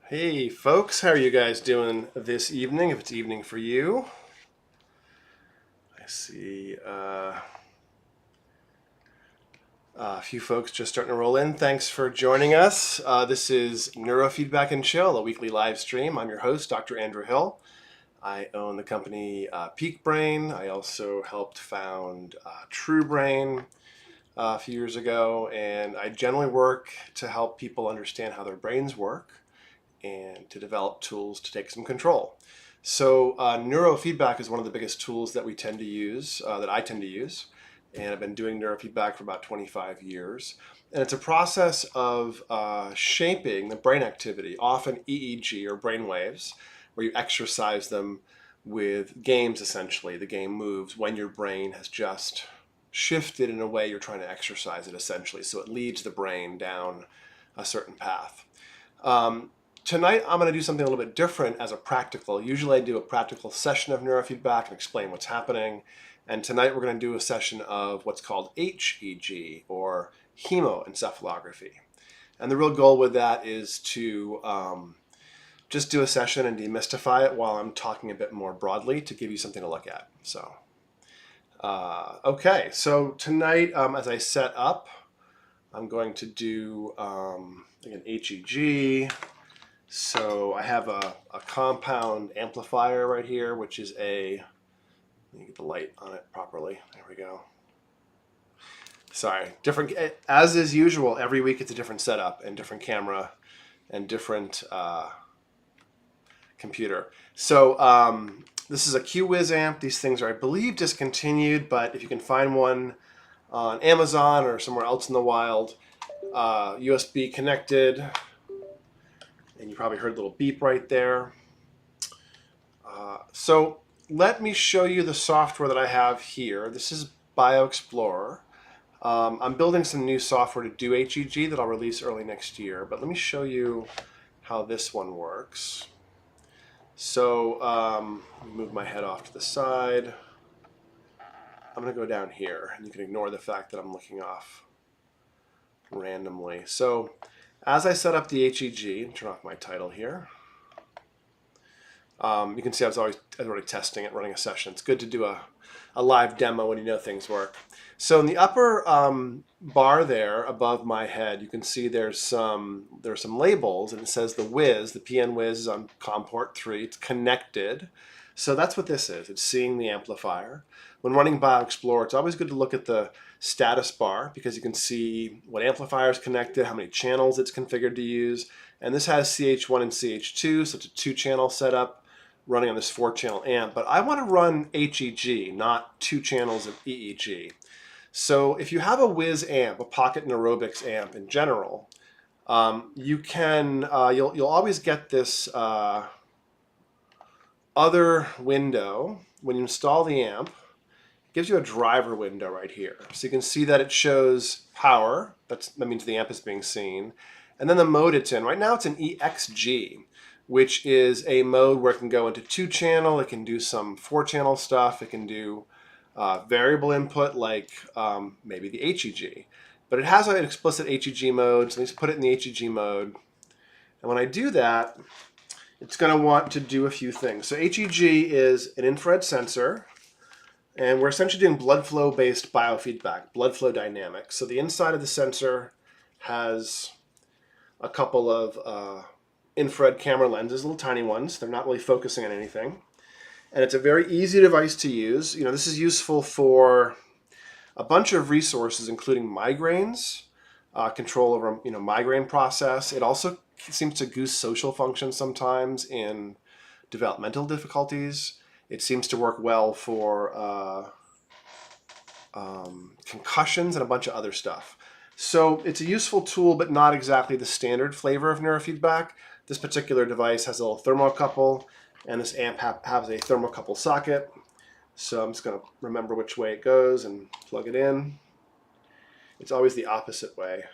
Hey folks, how are you guys doing this evening? If it's evening for you, I see a few folks just starting to roll in. Thanks for joining us. This is Neurofeedback and Chill, a weekly live stream. I'm your host, Dr. Andrew Hill. I own the company Peak Brain. I also helped found True Brain a few years ago, and I generally work to help people understand how their brains work and to develop tools to take some control. So neurofeedback is one of the biggest tools that we tend to use, that I tend to use, and I've been doing neurofeedback for about 25 years. And it's a process of shaping the brain activity, often EEG or brain waves, where you exercise them with games essentially. The game moves when your brain has just shifted in a way you're trying to exercise it essentially. So it leads the brain down a certain path. Tonight, I'm going to do something a little bit different as a practical. Usually I do a practical session of neurofeedback and explain what's happening. And tonight we're going to do a session of what's called HEG, or hemoencephalography. And the real goal with that is to just do a session and demystify it while I'm talking a bit more broadly to give you something to look at. So, okay, so tonight as I set up, I'm going to do an HEG. So I have a compound amplifier right here, which is let me get the light on it properly. There we go. Sorry, different, as is usual, every week it's a different setup and different camera and different computer. So this is a Q-Wiz amp. These things are, I believe, discontinued, but if you can find one on Amazon or somewhere else in the wild, USB connected. And you probably heard a little beep right there. So let me show you the software that I have here. This is BioExplorer. I'm building some new software to do HEG that I'll release early next year, but let me show you how this one works. So move my head off to the side. I'm going to go down here, and you can ignore the fact that I'm looking off randomly. So as I set up the HEG, turn off my title here. You can see I was already testing it, running a session. It's good to do a live demo when you know things work. So in the upper bar there above my head, you can see there's some labels, and it says the whiz, the PN whiz is on COM port 3. It's connected. So that's what this is. It's seeing the amplifier. When running BioExplorer, it's always good to look at the status bar because you can see what amplifier is connected, how many channels it's configured to use. And this has CH1 and CH2, so it's a 2-channel setup running on this 4-channel amp. But I want to run HEG, not 2 channels of EEG. So if you have a whiz amp, a pocket aerobics amp in general, you can you'll always get this other window when you install the amp. It gives you a driver window right here, so you can see that it shows power. That means the amp is being seen, and then the mode it's in. Right now it's an EXG, which is a mode where it can go into 2-channel. It can do some 4-channel stuff. It can do variable input like maybe the HEG, but it has an explicit HEG mode. So let's put it in the HEG mode, and when I do that, it's going to want to do a few things. So HEG is an infrared sensor, and we're essentially doing blood flow based biofeedback, blood flow dynamics. So the inside of the sensor has a couple of infrared camera lenses, little tiny ones. They're not really focusing on anything. And it's a very easy device to use. You know, this is useful for a bunch of resources, including migraines, control over migraine process. It also seems to goose social function sometimes in developmental difficulties. It seems to work well for concussions and a bunch of other stuff. So it's a useful tool, but not exactly the standard flavor of neurofeedback. This particular device has a little thermocouple, and this amp has a thermocouple socket. So I'm just going to remember which way it goes and plug it in. It's always the opposite way.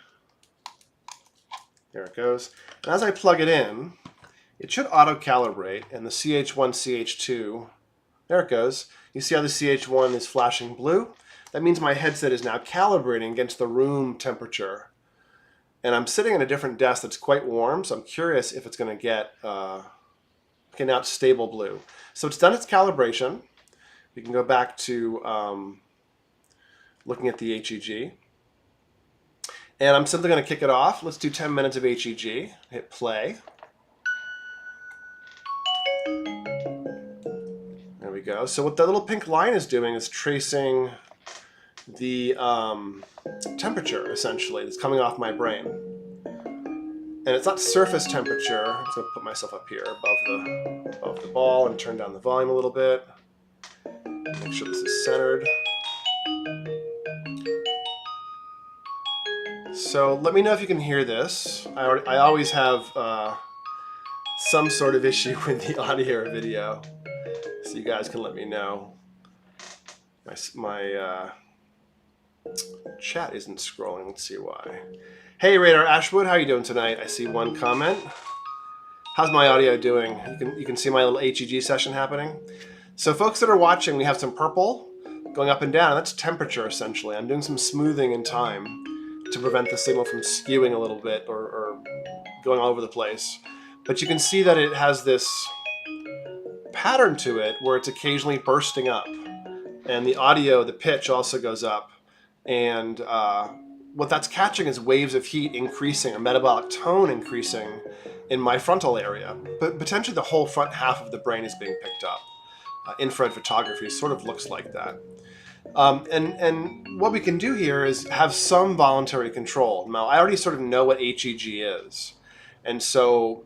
There it goes. And as I plug it in, it should auto-calibrate, and the CH1, CH2, there it goes. You see how the CH1 is flashing blue? That means my headset is now calibrating against the room temperature. And I'm sitting at a different desk that's quite warm, so I'm curious if it's going to get, okay, now it's stable blue. So it's done its calibration. We can go back to looking at the HEG. And I'm simply going to kick it off. Let's do 10 minutes of HEG. Hit play. There we go. So what that little pink line is doing is tracing the temperature, essentially, that's coming off my brain. And it's not surface temperature. I'm just going to put myself up here above the ball and turn down the volume a little bit. Make sure this is centered. So let me know if you can hear this. I always have some sort of issue with the audio or video, so you guys can let me know. My chat isn't scrolling. Let's see why. Hey, Radar Ashwood, how you doing tonight? I see one comment. How's my audio doing? You can see my little HEG session happening. So folks that are watching, we have some purple going up and down. That's temperature, essentially. I'm doing some smoothing in time to prevent the signal from skewing a little bit or going all over the place. But you can see that it has this pattern to it where it's occasionally bursting up. And the audio, the pitch also goes up. And what that's catching is waves of heat increasing, or metabolic tone increasing in my frontal area. But potentially the whole front half of the brain is being picked up. Infrared photography sort of looks like that. And what we can do here is have some voluntary control. Now, I already sort of know what HEG is. And so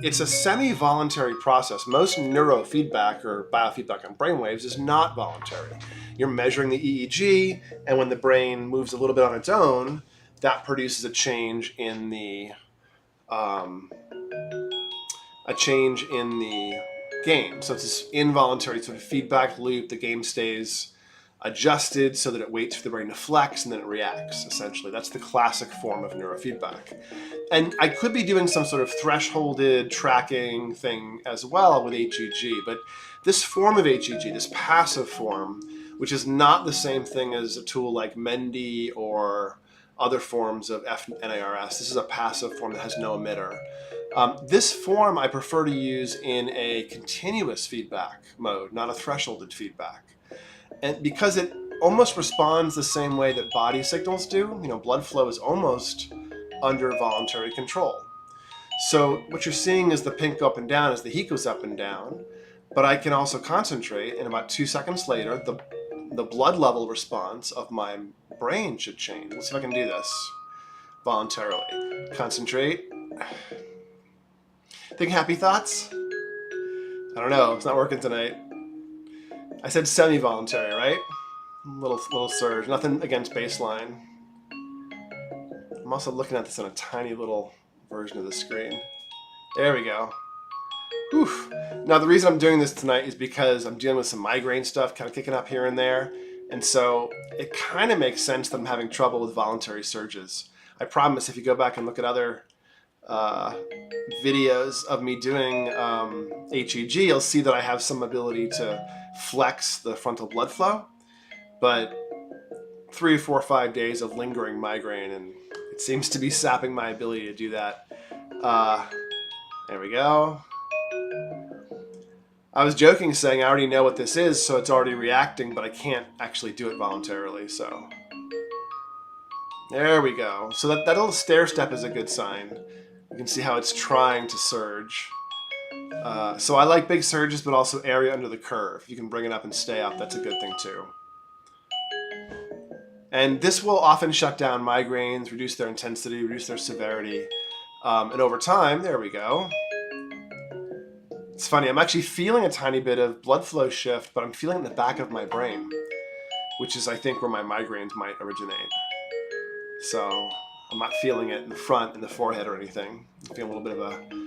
it's a semi-voluntary process. Most neurofeedback or biofeedback on brainwaves is not voluntary. You're measuring the EEG, and when the brain moves a little bit on its own, that produces a change in the game. So it's this involuntary sort of feedback loop. The game stays adjusted so that it waits for the brain to flex and then it reacts, essentially. That's the classic form of neurofeedback. And I could be doing some sort of thresholded tracking thing as well with HEG, but this form of HEG, this passive form, which is not the same thing as a tool like Mendy or other forms of FNARS. This is a passive form that has no emitter. This form I prefer to use in a continuous feedback mode, not a thresholded feedback. And because it almost responds the same way that body signals do, blood flow is almost under voluntary control. So what you're seeing is the pink go up and down as the heat goes up and down, but I can also concentrate, and about 2 seconds later, the blood level response of my brain should change. Let's see if I can do this voluntarily. Concentrate. Think happy thoughts? I don't know, it's not working tonight. I said semi-voluntary, right? Little surge, nothing against baseline. I'm also looking at this on a tiny little version of the screen. There we go. Oof. Now the reason I'm doing this tonight is because I'm dealing with some migraine stuff kind of kicking up here and there. And so it kind of makes sense that I'm having trouble with voluntary surges. I promise if you go back and look at other videos of me doing HEG, you'll see that I have some ability to flex the frontal blood flow, but 3 or 4 or 5 days of lingering migraine, and it seems to be sapping my ability to do that. There we go. I was joking saying I already know what this is, so it's already reacting, but I can't actually do it voluntarily, so. There we go. So that little stair step is a good sign. You can see how it's trying to surge. So I like big surges, but also area under the curve. You can bring it up and stay up. That's a good thing too. And this will often shut down migraines, reduce their intensity, reduce their severity. And over time, there we go. It's funny, I'm actually feeling a tiny bit of blood flow shift, but I'm feeling it in the back of my brain, which is, I think, where my migraines might originate. So I'm not feeling it in the front, in the forehead or anything. I'm feeling a little bit of a,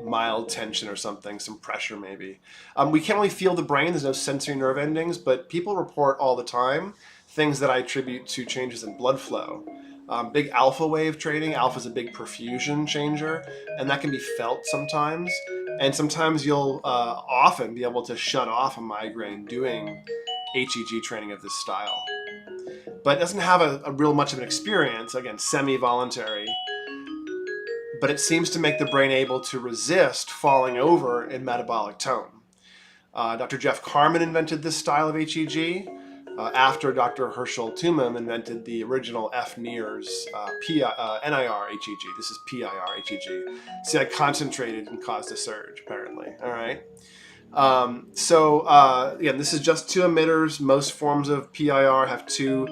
mild tension or something, some pressure maybe. We can't really feel the brain, there's no sensory nerve endings, but people report all the time things that I attribute to changes in blood flow. Big alpha wave trading, alpha is a big perfusion changer, and that can be felt sometimes. And sometimes you'll often be able to shut off a migraine doing HEG training of this style. but doesn't have a real much of an experience, again, semi-voluntary, but it seems to make the brain able to resist falling over in metabolic tone. Dr. Jeff Carman invented this style of HEG after Dr. Herschel Tumum invented the original F-NIRS NIR HEG. This is PIR HEG. See, I concentrated and caused a surge, apparently. All right. Again, this is just 2 emitters. Most forms of PIR have 2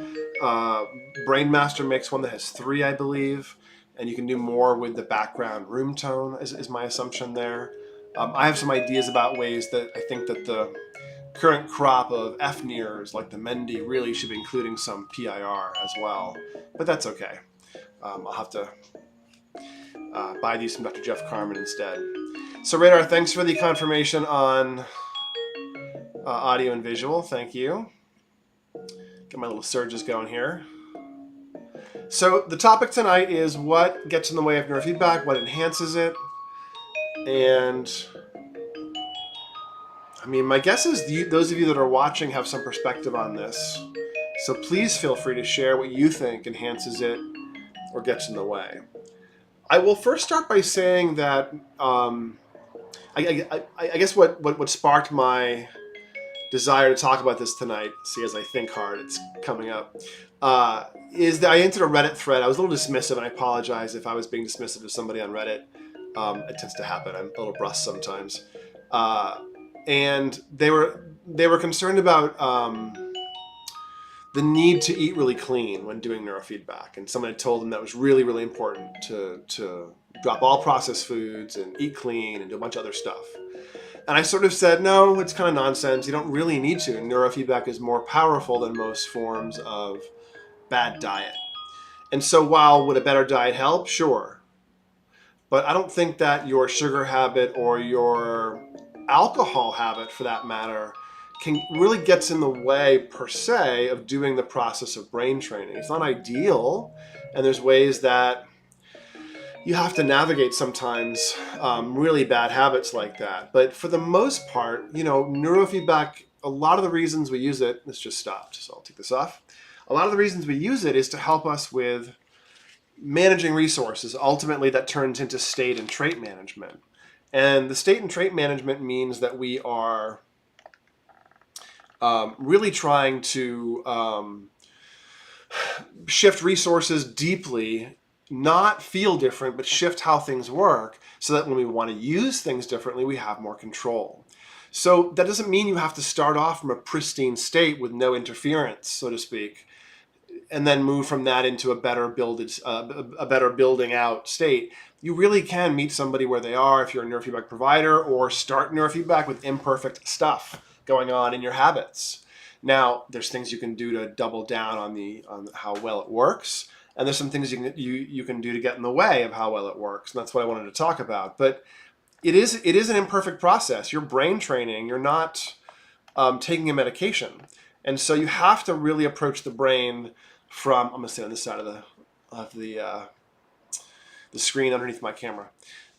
brain master mix, one that has 3, I believe. And you can do more with the background room tone, is my assumption there. I have some ideas about ways that I think that the current crop of F-NIRS, like the Mendy, really should be including some PIR as well. But that's okay. I'll have to buy these from Dr. Jeff Carman instead. So Radar, thanks for the confirmation on audio and visual. Thank you. Get my little surges going here. So the topic tonight is what gets in the way of neurofeedback, what enhances it, and I mean, my guess is those of you that are watching have some perspective on this. So please feel free to share what you think enhances it or gets in the way. I will first start by saying that I guess what sparked my desire to talk about this tonight, see as I think hard, it's coming up, is that I entered a Reddit thread. I was a little dismissive, and I apologize if I was being dismissive of somebody on Reddit. It tends to happen. I'm a little brusque sometimes. And they were concerned about the need to eat really clean when doing neurofeedback. And someone had told them that was really, really important to drop all processed foods and eat clean and do a bunch of other stuff. And I sort of said, no, it's kind of nonsense. You don't really need to. Neurofeedback is more powerful than most forms of bad diet. And so while would a better diet help? Sure. But I don't think that your sugar habit or your alcohol habit, for that matter, really gets in the way, per se, of doing the process of brain training. It's not ideal, and there's ways that you have to navigate sometimes really bad habits like that. But for the most part, neurofeedback, a lot of the reasons we use it, this just stopped, so I'll take this off. A lot of the reasons we use it is to help us with managing resources. Ultimately, that turns into state and trait management. And the state and trait management means that we are really trying to shift resources deeply, not feel different, but shift how things work so that when we want to use things differently, we have more control. So that doesn't mean you have to start off from a pristine state with no interference, so to speak, and then move from that into a better building out state. You really can meet somebody where they are if you're a neurofeedback provider, or start neurofeedback with imperfect stuff going on in your habits. Now, there's things you can do to double down on how well it works, and there's some things you can do to get in the way of how well it works, and that's what I wanted to talk about. But it is an imperfect process. You're brain training. You're not taking a medication, and so you have to really approach the brain from. I'm going to stay on this side of the screen underneath my camera.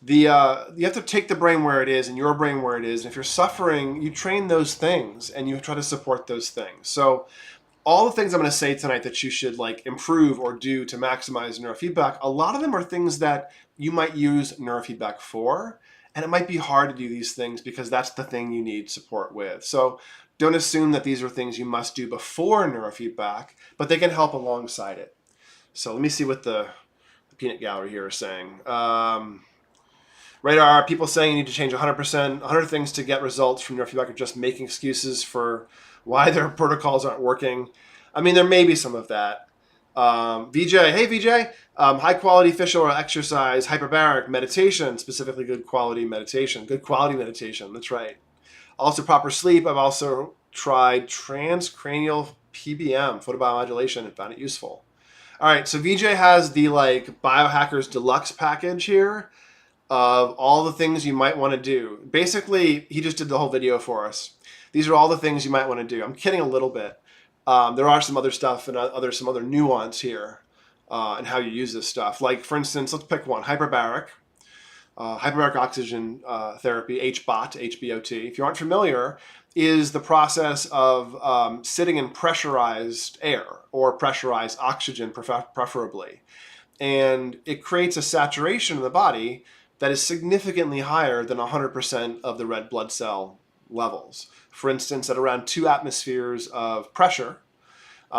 You have to take the brain where it is and your brain where it is. And if you're suffering, you train those things and you try to support those things. So all the things I'm going to say tonight that you should improve or do to maximize neurofeedback, a lot of them are things that you might use neurofeedback for. And it might be hard to do these things because that's the thing you need support with. So don't assume that these are things you must do before neurofeedback, but they can help alongside it. So let me see what the peanut gallery here is saying. Radar, people saying you need to change 100%, 100 things to get results from neurofeedback are just making excuses for why their protocols aren't working. I mean, there may be some of that. VJ, hey VJ, high quality fish oil exercise, hyperbaric meditation, specifically good quality meditation, that's right. Also proper sleep. I've also tried transcranial PBM, photobiomodulation, and found it useful. All right, so VJ has the Biohackers Deluxe package here of all the things you might want to do. Basically, he just did the whole video for us. These are all the things you might want to do. I'm kidding a little bit. There are some other stuff and some other nuance here in how you use this stuff. Like, for instance, let's pick one, hyperbaric. hyperbaric oxygen therapy, HBOT, HBOT, if you aren't familiar, is the process of sitting in pressurized air or pressurized oxygen, preferably. And it creates a saturation in the body that is significantly higher than 100% of the red blood cell levels. For instance, at around 2 atmospheres of pressure,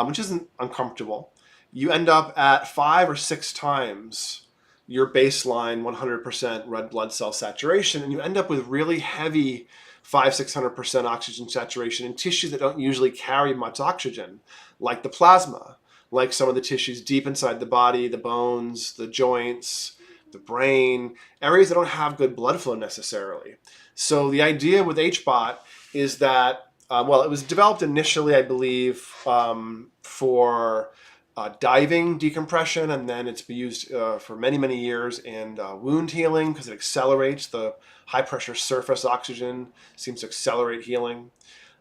which isn't uncomfortable, you end up at 5 or 6 times your baseline 100% red blood cell saturation, and you end up with really heavy 500-600% oxygen saturation in tissues that don't usually carry much oxygen, like the plasma, like some of the tissues deep inside the body, the bones, the joints, the brain, areas that don't have good blood flow necessarily. So the idea with HBOT is that, it was developed initially, I believe, for diving decompression, and then it's been used for many, many years in wound healing because it accelerates the high pressure surface oxygen, seems to accelerate healing.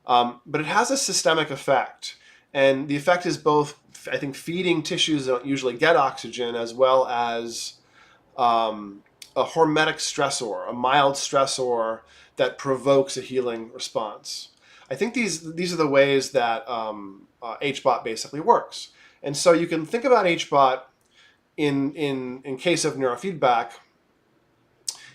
But it has a systemic effect, and the effect is both, I think, feeding tissues that don't usually get oxygen, as well as a hormetic stressor, a mild stressor that provokes a healing response. I think these are the ways that HBOT basically works. And so you can think about HBOT in case of neurofeedback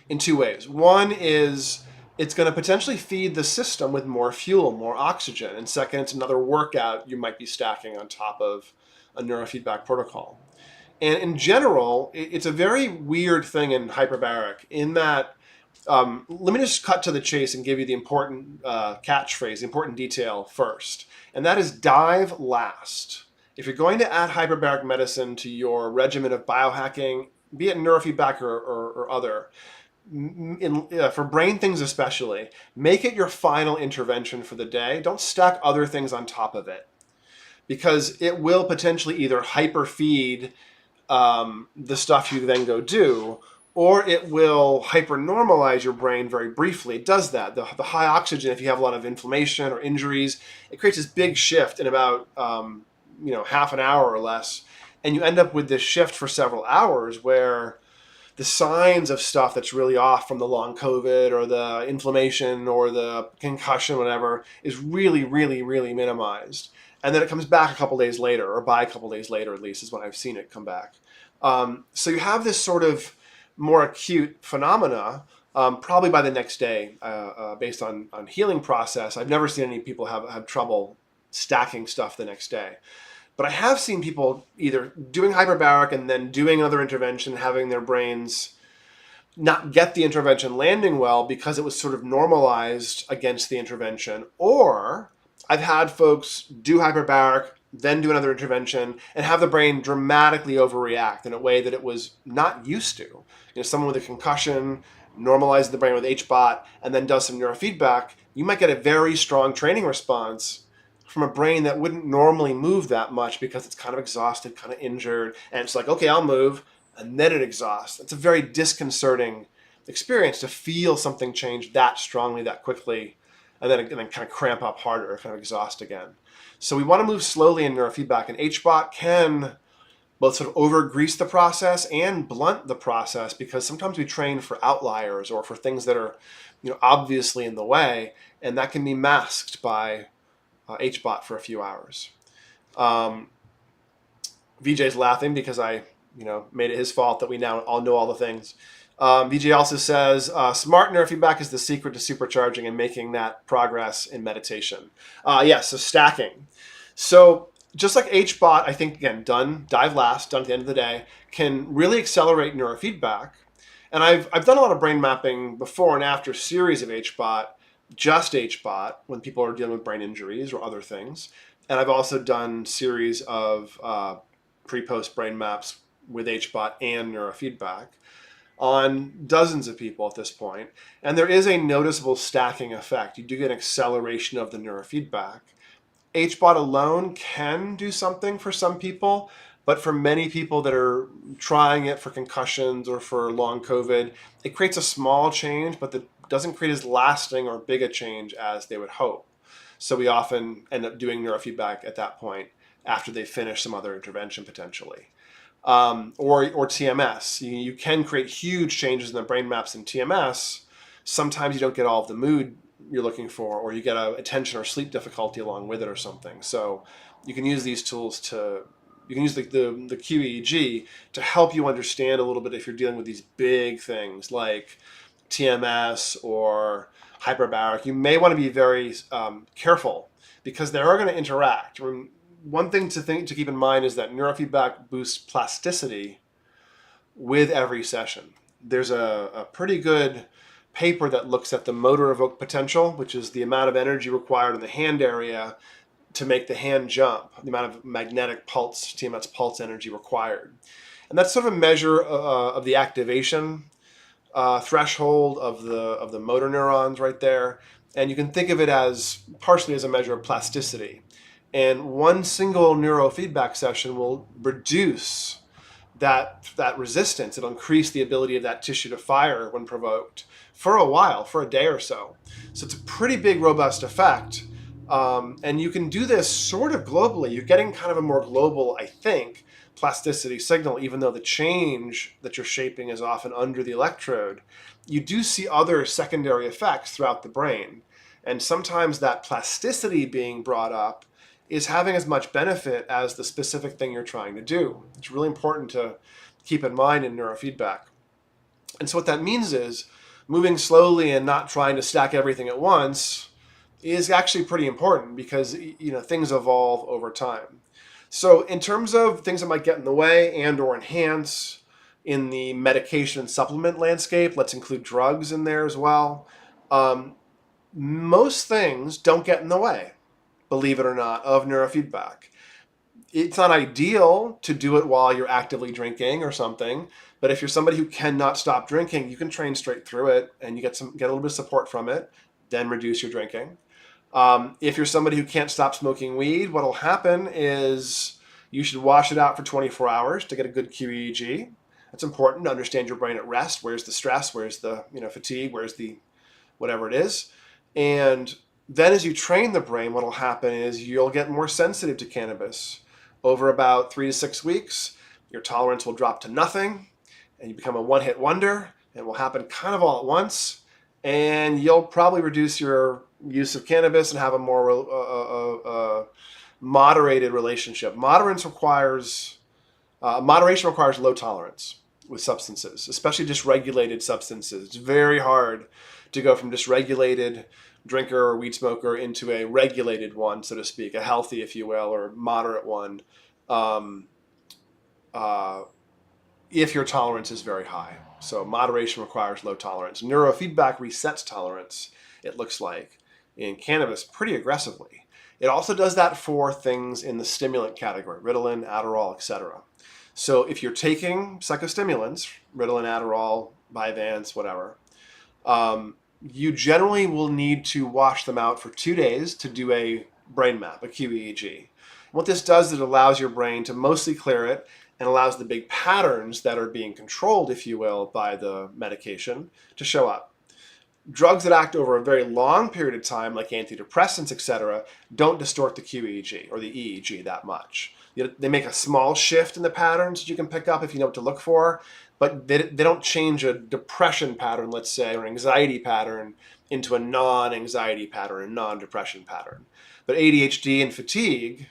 in 2 ways. One is it's going to potentially feed the system with more fuel, more oxygen. And second, it's another workout you might be stacking on top of a neurofeedback protocol. And in general, it's a very weird thing in hyperbaric in that, let me just cut to the chase and give you the important catchphrase, the important detail first. And that is dive last. If you're going to add hyperbaric medicine to your regimen of biohacking, be it neurofeedback or other, for brain things especially, make it your final intervention for the day. Don't stack other things on top of it, because it will potentially either hyperfeed the stuff you then go do, or it will hypernormalize your brain very briefly. It does that. The high oxygen, if you have a lot of inflammation or injuries, it creates this big shift in about half an hour or less, and you end up with this shift for several hours where the signs of stuff that's really off from the long COVID or the inflammation or the concussion, whatever, is really, really, really minimized. And then it comes back a couple days later, or by a couple days later at least, is when I've seen it come back. So you have this sort of more acute phenomena, probably by the next day, based on healing process. I've never seen any people have trouble stacking stuff the next day. But I have seen people either doing hyperbaric and then doing another intervention, having their brains not get the intervention landing well because it was sort of normalized against the intervention. Or I've had folks do hyperbaric, then do another intervention, and have the brain dramatically overreact in a way that it was not used to. Someone with a concussion normalizes the brain with HBOT and then does some neurofeedback, you might get a very strong training response from a brain that wouldn't normally move that much because it's kind of exhausted, kind of injured, and it's like, okay, I'll move, and then it exhausts. It's a very disconcerting experience to feel something change that strongly, that quickly, and then kind of cramp up harder, kind of exhaust again. So we want to move slowly in neurofeedback, and HBOT can both sort of over-grease the process and blunt the process, because sometimes we train for outliers or for things that are obviously in the way, and that can be masked by HBOT for a few hours. VJ's laughing because I made it his fault that we now all know all the things. VJ also says, smart neurofeedback is the secret to supercharging and making that progress in meditation. So stacking. So just like HBOT, I think, again, dive last, done at the end of the day, can really accelerate neurofeedback. And I've done a lot of brain mapping before and after series of HBOT, just HBOT, when people are dealing with brain injuries or other things. And I've also done series of pre-post brain maps with HBOT and neurofeedback on dozens of people at this point. And there is a noticeable stacking effect. You do get an acceleration of the neurofeedback. HBOT alone can do something for some people, but for many people that are trying it for concussions or for long COVID, it creates a small change, but that doesn't create as lasting or big a change as they would hope. So we often end up doing neurofeedback at that point after they finish some other intervention potentially. or TMS. You can create huge changes in the brain maps in TMS. Sometimes you don't get all of the mood you're looking for, or you get a attention or sleep difficulty along with it or something. So you can use these tools you can use the QEEG to help you understand a little bit if you're dealing with these big things like TMS or hyperbaric. You may want to be very careful because they are going to interact. One thing to keep in mind is that neurofeedback boosts plasticity with every session. There's a pretty good paper that looks at the motor evoked potential, which is the amount of energy required in the hand area to make the hand jump, the amount of magnetic pulse, TMS pulse energy required. And that's sort of a measure of the activation threshold of the motor neurons right there. And you can think of it as partially as a measure of plasticity. And one single neurofeedback session will reduce that resistance. It'll increase the ability of that tissue to fire when provoked for a while, for a day or so. So it's a pretty big, robust effect. And you can do this sort of globally. You're getting kind of a more global, I think, plasticity signal, even though the change that you're shaping is often under the electrode. You do see other secondary effects throughout the brain. And sometimes that plasticity being brought up is having as much benefit as the specific thing you're trying to do. It's really important to keep in mind in neurofeedback. And so what that means is moving slowly and not trying to stack everything at once is actually pretty important because things evolve over time. So in terms of things that might get in the way and or enhance in the medication and supplement landscape, let's include drugs in there as well. Most things don't get in the way, believe it or not, of neurofeedback. It's not ideal to do it while you're actively drinking or something, but if you're somebody who cannot stop drinking, you can train straight through it and you get a little bit of support from it, then reduce your drinking. If you're somebody who can't stop smoking weed, what'll happen is you should wash it out for 24 hours to get a good QEEG. It's important to understand your brain at rest. Where's the stress? Where's the fatigue? Where's the whatever it is? And then as you train the brain, what'll happen is you'll get more sensitive to cannabis. Over about 3 to 6 weeks, your tolerance will drop to nothing, and you become a one-hit wonder. It will happen kind of all at once, and you'll probably reduce your use of cannabis and have a more moderated relationship. Moderation requires low tolerance with substances, especially dysregulated substances. It's very hard to go from dysregulated drinker or weed smoker into a regulated one, so to speak, a healthy, if you will, or moderate one, if your tolerance is very high. So moderation requires low tolerance. Neurofeedback resets tolerance, it looks like, in cannabis pretty aggressively. It also does that for things in the stimulant category, Ritalin, Adderall, etc. So if you're taking psychostimulants, Ritalin, Adderall, Vyvanse, whatever, you generally will need to wash them out for 2 days to do a brain map, a QEEG. What this does is it allows your brain to mostly clear it and allows the big patterns that are being controlled, if you will, by the medication to show up. Drugs that act over a very long period of time, like antidepressants, etc., don't distort the QEEG or the EEG that much. They make a small shift in the patterns that you can pick up if you know what to look for, but they don't change a depression pattern, let's say, or an anxiety pattern into a non-anxiety pattern, a non-depression pattern. But ADHD and fatigue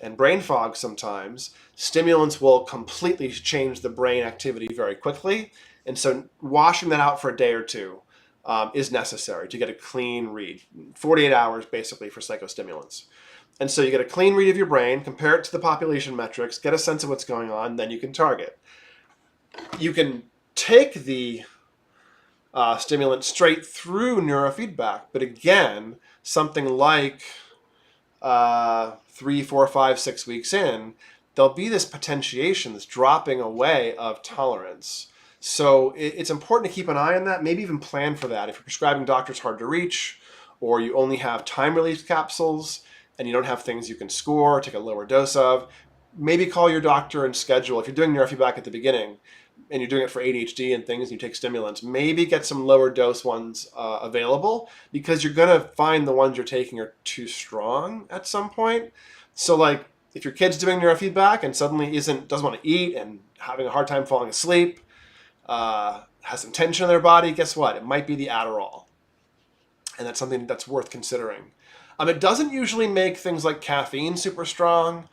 and brain fog sometimes, stimulants will completely change the brain activity very quickly. And so washing that out for a day or two is necessary to get a clean read. 48 hours basically for psychostimulants. And so you get a clean read of your brain, compare it to the population metrics, get a sense of what's going on, then you can target. You can take the stimulant straight through neurofeedback, but again, something like 3, 4, 5, 6 weeks in, there'll be this potentiation, this dropping away of tolerance. So it's important to keep an eye on that, maybe even plan for that. If your prescribing doctor's hard to reach, or you only have time-release capsules, and you don't have things you can score, take a lower dose of, maybe call your doctor and schedule. If you're doing neurofeedback at the beginning, and you're doing it for ADHD and things, and you take stimulants, maybe get some lower dose ones available, because you're going to find the ones you're taking are too strong at some point. So like If your kid's doing neurofeedback and suddenly doesn't want to eat and having a hard time falling asleep, has some tension in their body, guess what? It might be the Adderall. And that's something that's worth considering. It doesn't usually make things like caffeine super strong.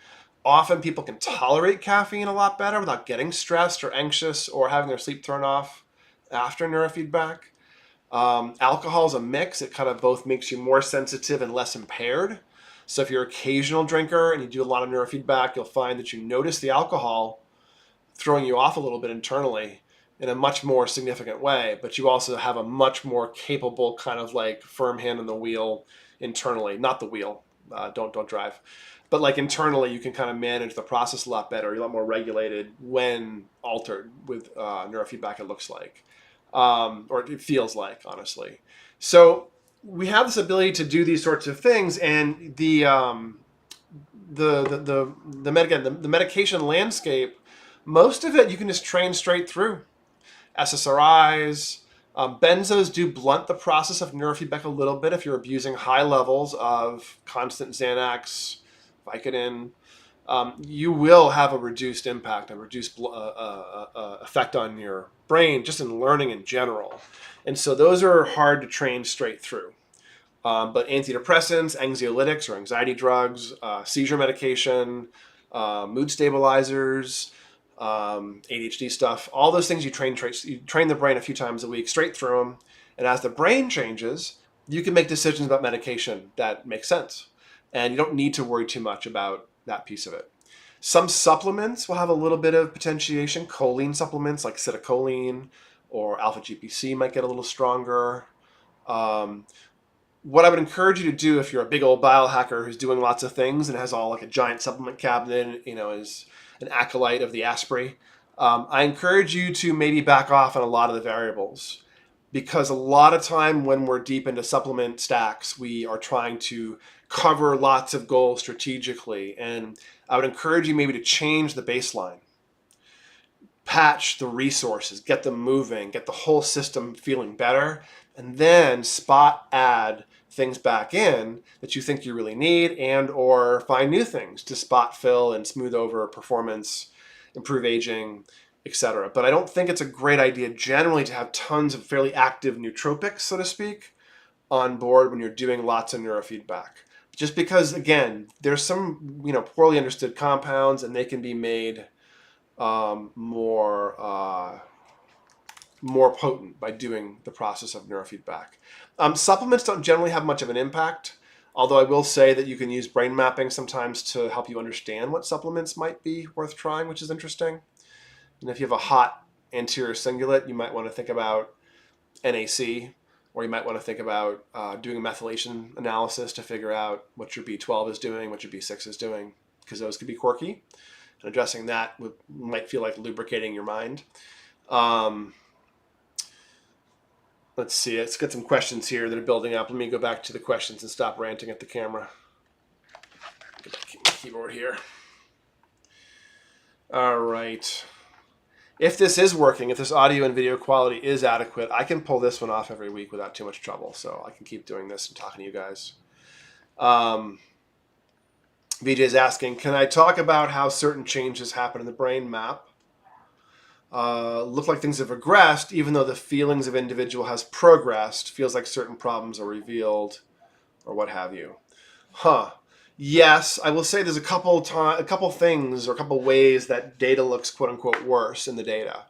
Often people can tolerate caffeine a lot better without getting stressed or anxious or having their sleep thrown off after neurofeedback. Alcohol is a mix. It kind of both makes you more sensitive and less impaired. So if you're an occasional drinker and you do a lot of neurofeedback, you'll find that you notice the alcohol throwing you off a little bit internally in a much more significant way, but you also have a much more capable kind of like firm hand on the wheel internally, not the wheel, don't drive, but like internally you can kind of manage the process a lot better. You're a lot more regulated when altered with neurofeedback, it looks like, or it feels like, honestly. So we have this ability to do these sorts of things, and the medication landscape, most of it you can just train straight through. SSRIs, benzos do blunt the process of neurofeedback a little bit if you're abusing high levels of constant Xanax, Vicodin. You will have a reduced impact, a reduced effect on your brain, just in learning in general. And so those are hard to train straight through. But antidepressants, anxiolytics or anxiety drugs, seizure medication, mood stabilizers, ADHD stuff, all those things you train the brain a few times a week straight through them. And as the brain changes, you can make decisions about medication that make sense. And you don't need to worry too much about that piece of it. Some supplements will have a little bit of potentiation. Choline supplements like acetylcholine or alpha GPC might get a little stronger. What I would encourage you to do if you're a big old biohacker who's doing lots of things and has all like a giant supplement cabinet, is an acolyte of the Asprey, I encourage you to maybe back off on a lot of the variables, because a lot of time when we're deep into supplement stacks, we are trying to cover lots of goals strategically. And I would encourage you maybe to change the baseline, patch the resources, get them moving, get the whole system feeling better, and then spot add things back in that you think you really need, and or find new things to spot fill and smooth over performance, improve aging, etc. But I don't think it's a great idea generally to have tons of fairly active nootropics, so to speak, on board when you're doing lots of neurofeedback. Just because, again, there's some poorly understood compounds, and they can be made more potent by doing the process of neurofeedback. Supplements don't generally have much of an impact, although I will say that you can use brain mapping sometimes to help you understand what supplements might be worth trying, which is interesting. And if you have a hot anterior cingulate, you might want to think about NAC, or you might want to think about doing a methylation analysis to figure out what your B12 is doing, what your B6 is doing, because those could be quirky. And addressing that might feel like lubricating your mind. Let's see, let's get some questions here that are building up. Let me go back to the questions and stop ranting at the camera. Get my keyboard here. All right. If this is working, if this audio and video quality is adequate, I can pull this one off every week without too much trouble. So I can keep doing this and talking to you guys. VJ is asking, can I talk about how certain changes happen in the brain map? Look like things have regressed, even though the feelings of individual has progressed. Feels like certain problems are revealed, or what have you. Yes, I will say there's a couple things or a couple ways that data looks quote unquote worse in the data.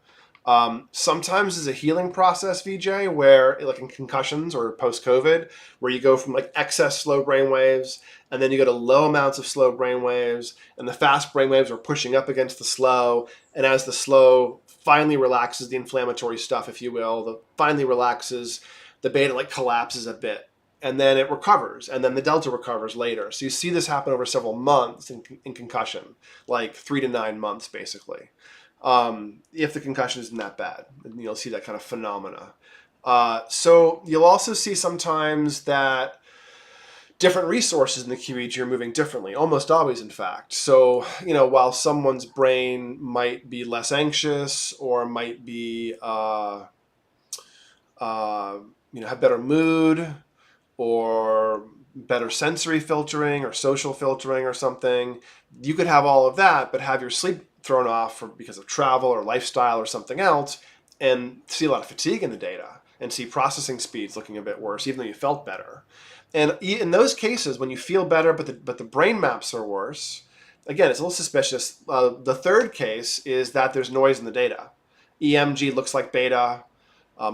Sometimes there's a healing process, VJ, where like in concussions or post-COVID, where you go from like excess slow brain waves, and then you go to low amounts of slow brain waves, and the fast brain waves are pushing up against the slow, and as the slow finally relaxes the inflammatory stuff, if you will, finally relaxes, the beta like collapses a bit, and then it recovers, and then the delta recovers later. So you see this happen over several months in concussion, like 3 to 9 months basically. If the concussion isn't that bad, you'll see that kind of phenomena. So you'll also see sometimes that different resources in the QEEG are moving differently, almost always, in fact. So, while someone's brain might be less anxious or might be, have better mood or better sensory filtering or social filtering or something. You could have all of that, but have your sleep thrown off because of travel or lifestyle or something else, and see a lot of fatigue in the data and see processing speeds looking a bit worse, even though you felt better. And in those cases, when you feel better, but the brain maps are worse, again, it's a little suspicious. The third case is that there's noise in the data. EMG looks like beta,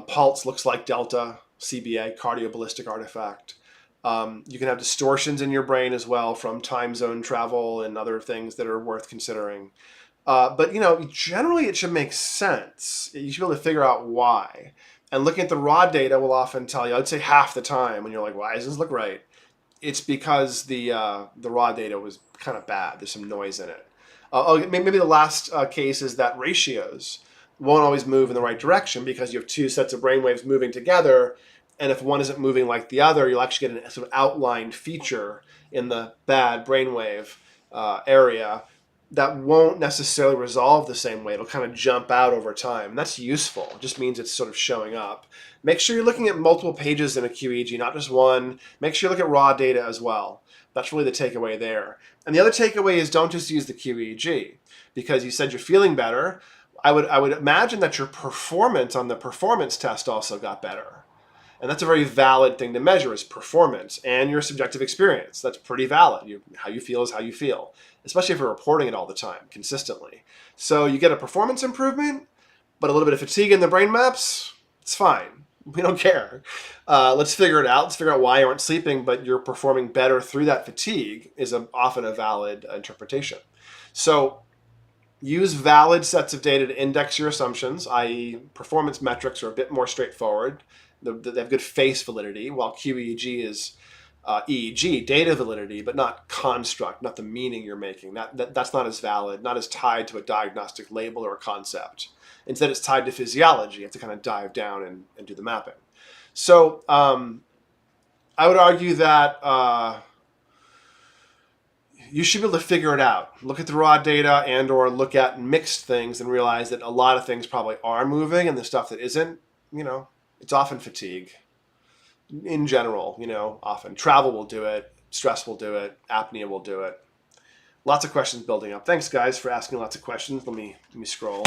pulse looks like delta, CBA, cardioballistic artifact. You can have distortions in your brain as well from time zone travel and other things that are worth considering. But generally it should make sense. You should be able to figure out why. And looking at the raw data will often tell you, I'd say half the time when you're like, why does this look right? It's because the raw data was kind of bad. There's some noise in it. Maybe the last case is that ratios won't always move in the right direction because you have two sets of brainwaves moving together. And if one isn't moving like the other, you'll actually get a sort of outlined feature in the bad brainwave area that won't necessarily resolve the same way. It'll kind of jump out over time. And that's useful. It just means it's sort of showing up. Make sure you're looking at multiple pages in a QEEG, not just one. Make sure you look at raw data as well. That's really the takeaway there. And the other takeaway is don't just use the QEEG, because you said you're feeling better. I would imagine that your performance on the performance test also got better. And that's a very valid thing to measure, is performance and your subjective experience. That's pretty valid. How you feel is how you feel, especially if you're reporting it all the time, consistently. So you get a performance improvement, but a little bit of fatigue in the brain maps, it's fine. We don't care. Let's figure it out. Let's figure out why you aren't sleeping, but you're performing better through that fatigue is often a valid interpretation. So use valid sets of data to index your assumptions, i.e. performance metrics are a bit more straightforward. They have good face validity, while QEEG is EEG, data validity, but not construct, not the meaning you're making. That's not as valid, not as tied to a diagnostic label or a concept. Instead, it's tied to physiology. You have to kind of dive down and do the mapping. So I would argue that you should be able to figure it out. Look at the raw data and or look at mixed things and realize that a lot of things probably are moving, and the stuff that isn't, it's often fatigue. In general, often travel will do it, stress will do it, apnea will do it. Lots of questions building up. Thanks, guys, for asking lots of questions. Let me scroll.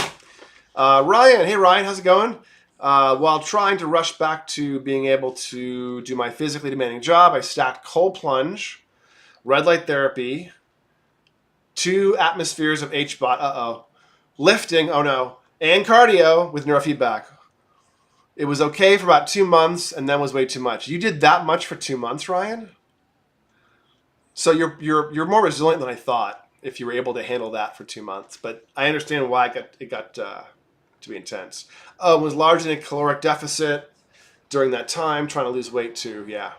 Ryan, hey Ryan, how's it going? While trying to rush back to being able to do my physically demanding job, I stacked cold plunge, red light therapy, 2 atmospheres of HBOT, lifting, oh no, and cardio with neurofeedback. It was okay for about 2 months and then was way too much. You did that much for 2 months, Ryan? So you're more resilient than I thought if you were able to handle that for 2 months. But I understand why it got to be intense. Was largely in a caloric deficit during that time, trying to lose weight too. Yeah.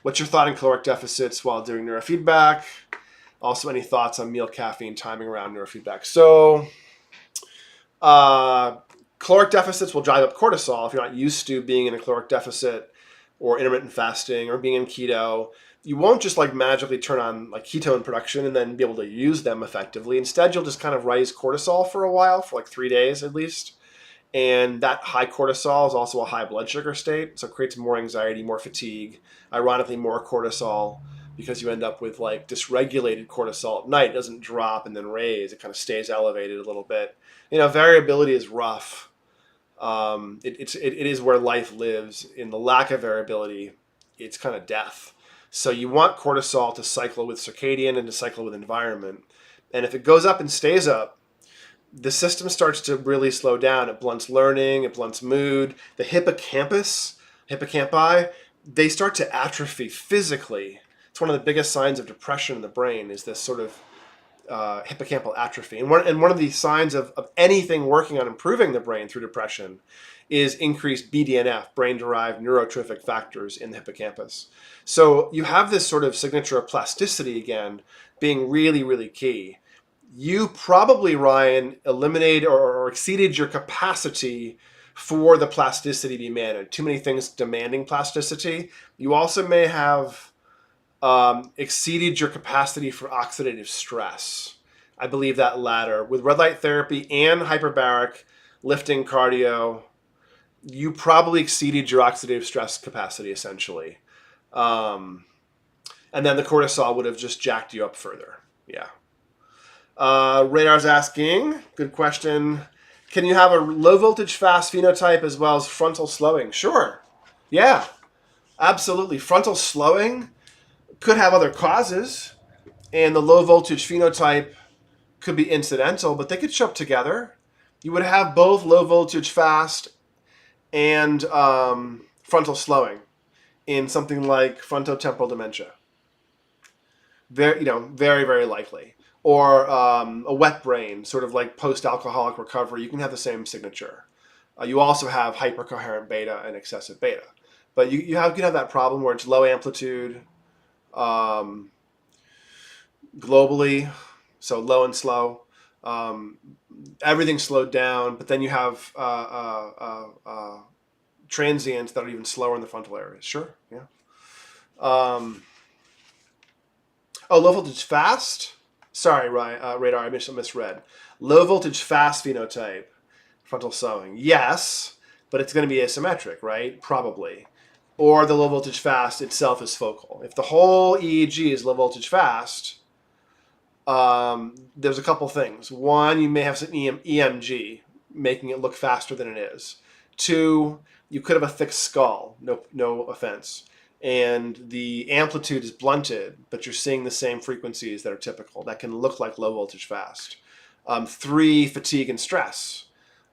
What's your thought on caloric deficits while doing neurofeedback? Also, any thoughts on meal caffeine timing around neurofeedback? So, caloric deficits will drive up cortisol if you're not used to being in a caloric deficit or intermittent fasting or being in keto. You won't just magically turn on ketone production and then be able to use them effectively. Instead, you'll just kind of raise cortisol for a while, for 3 days at least. And that high cortisol is also a high blood sugar state. So it creates more anxiety, more fatigue, ironically more cortisol, because you end up with dysregulated cortisol at night. It doesn't drop and then raise. It kind of stays elevated a little bit. Variability is rough. It is where life lives. In the lack of variability, it's kind of death. So you want cortisol to cycle with circadian and to cycle with environment. And if it goes up and stays up, the system starts to really slow down. It blunts learning, it blunts mood. The hippocampi, they start to atrophy physically. It's one of the biggest signs of depression in the brain, is this sort of hippocampal atrophy. And one of the signs of anything working on improving the brain through depression is increased BDNF, brain-derived neurotrophic factors in the hippocampus. So you have this sort of signature of plasticity again being really, really key. You probably, Ryan, eliminated or exceeded your capacity for the plasticity to be managed. Too many things demanding plasticity. You also may have exceeded your capacity for oxidative stress. I believe that latter. With red light therapy and hyperbaric lifting cardio, you probably exceeded your oxidative stress capacity, essentially. And then the cortisol would have just jacked you up further. Yeah. Radar's asking, good question. Can you have a low voltage fast phenotype as well as frontal slowing? Sure. Yeah, absolutely. Frontal slowing could have other causes, and the low voltage phenotype could be incidental, but they could show up together. You would have both low voltage fast and frontal slowing in something like frontotemporal dementia. Very, very, very likely. Or a wet brain, sort of like post-alcoholic recovery, you can have the same signature. You also have hypercoherent beta and excessive beta. But you can have that problem where it's low amplitude globally, so low and slow. Everything's slowed down, but then you have transients that are even slower in the frontal areas. Sure, yeah. Low voltage fast? Sorry, Radar, I misread. Low voltage fast phenotype, frontal slowing. Yes, but it's going to be asymmetric, right? Probably. Or the low voltage fast itself is focal. If the whole EEG is low voltage fast, there's a couple things. One, you may have some EMG, making it look faster than it is. Two, you could have a thick skull, no offense. And the amplitude is blunted, but you're seeing the same frequencies that are typical. That can look like low voltage fast. Three, fatigue and stress.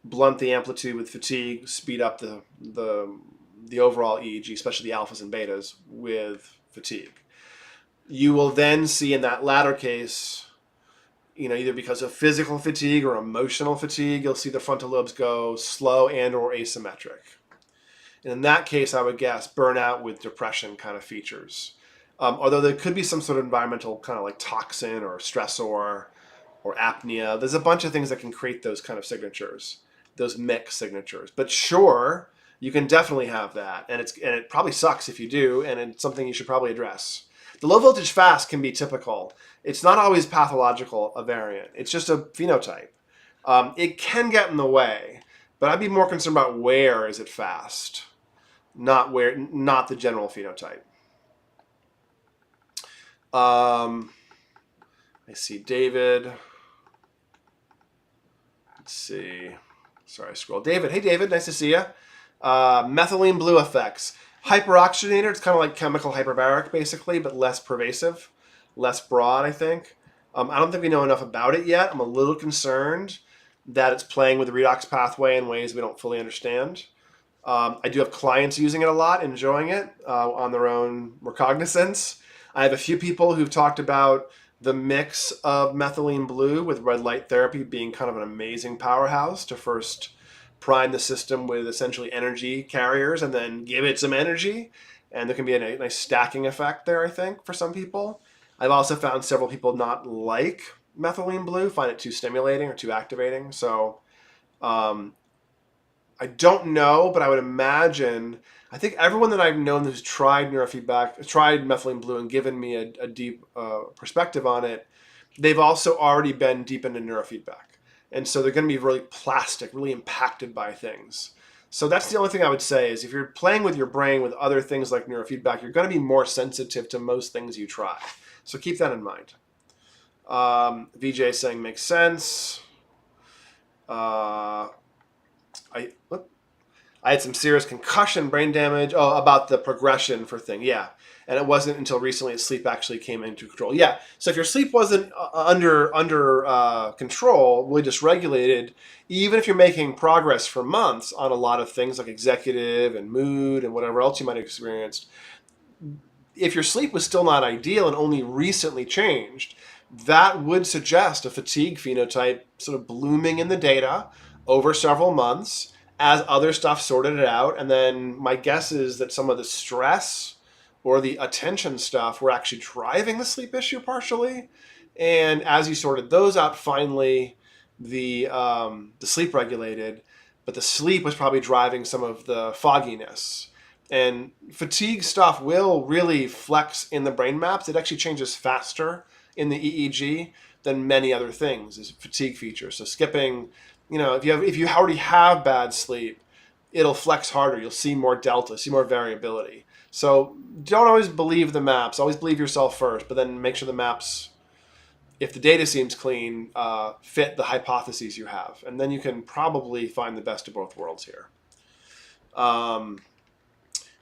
Blunt the amplitude with fatigue, speed up the overall EEG, especially the alphas and betas, with fatigue. You will then see in that latter case, either because of physical fatigue or emotional fatigue, you'll see the frontal lobes go slow and or asymmetric. And in that case, I would guess burnout with depression kind of features. Although there could be some sort of environmental kind of like toxin or stressor or apnea. There's a bunch of things that can create those kind of signatures, those mixed signatures. But sure, you can definitely have that. And it probably sucks if you do, and it's something you should probably address. The low voltage fast can be typical. It's not always pathological, a variant. It's just a phenotype. It can get in the way, but I'd be more concerned about where is it fast, not the general phenotype. I see David. Let's see. Sorry, I scrolled. David. Hey, David. Nice to see you. Methylene blue effects. Hyperoxygenator. It's kind of like chemical hyperbaric, basically, but less pervasive, less broad, I think. I don't think we know enough about it yet. I'm a little concerned that it's playing with the redox pathway in ways we don't fully understand. I do have clients using it a lot, enjoying it on their own recognizance. I have a few people who've talked about the mix of methylene blue with red light therapy being kind of an amazing powerhouse to first prime the system with essentially energy carriers and then give it some energy. And there can be a nice stacking effect there, I think, for some people. I've also found several people not like methylene blue, find it too stimulating or too activating. So I don't know, but I would imagine, I think everyone that I've known who's tried neurofeedback, tried methylene blue and given me a deep perspective on it, they've also already been deep into neurofeedback. And so they're going to be really plastic, really impacted by things. So that's the only thing I would say is if you're playing with your brain with other things like neurofeedback, you're going to be more sensitive to most things you try. So keep that in mind. VJ saying makes sense. I had some serious concussion, brain damage. Oh, about the progression for thing. Yeah. And it wasn't until recently that sleep actually came into control. Yeah. So if your sleep wasn't under control, really dysregulated, even if you're making progress for months on a lot of things like executive and mood and whatever else you might have experienced, if your sleep was still not ideal and only recently changed, that would suggest a fatigue phenotype sort of blooming in the data over several months as other stuff sorted it out. And then my guess is that some of the stress or the attention stuff were actually driving the sleep issue partially. And as you sorted those out, finally the sleep regulated, but the sleep was probably driving some of the fogginess. And fatigue stuff will really flex in the brain maps. It actually changes faster in the EEG than many other things is fatigue features. So skipping, if you already have bad sleep, it'll flex harder. You'll see more delta, see more variability. So don't always believe the maps. Always believe yourself first, but then make sure the maps, if the data seems clean, fit the hypotheses you have. And then you can probably find the best of both worlds here.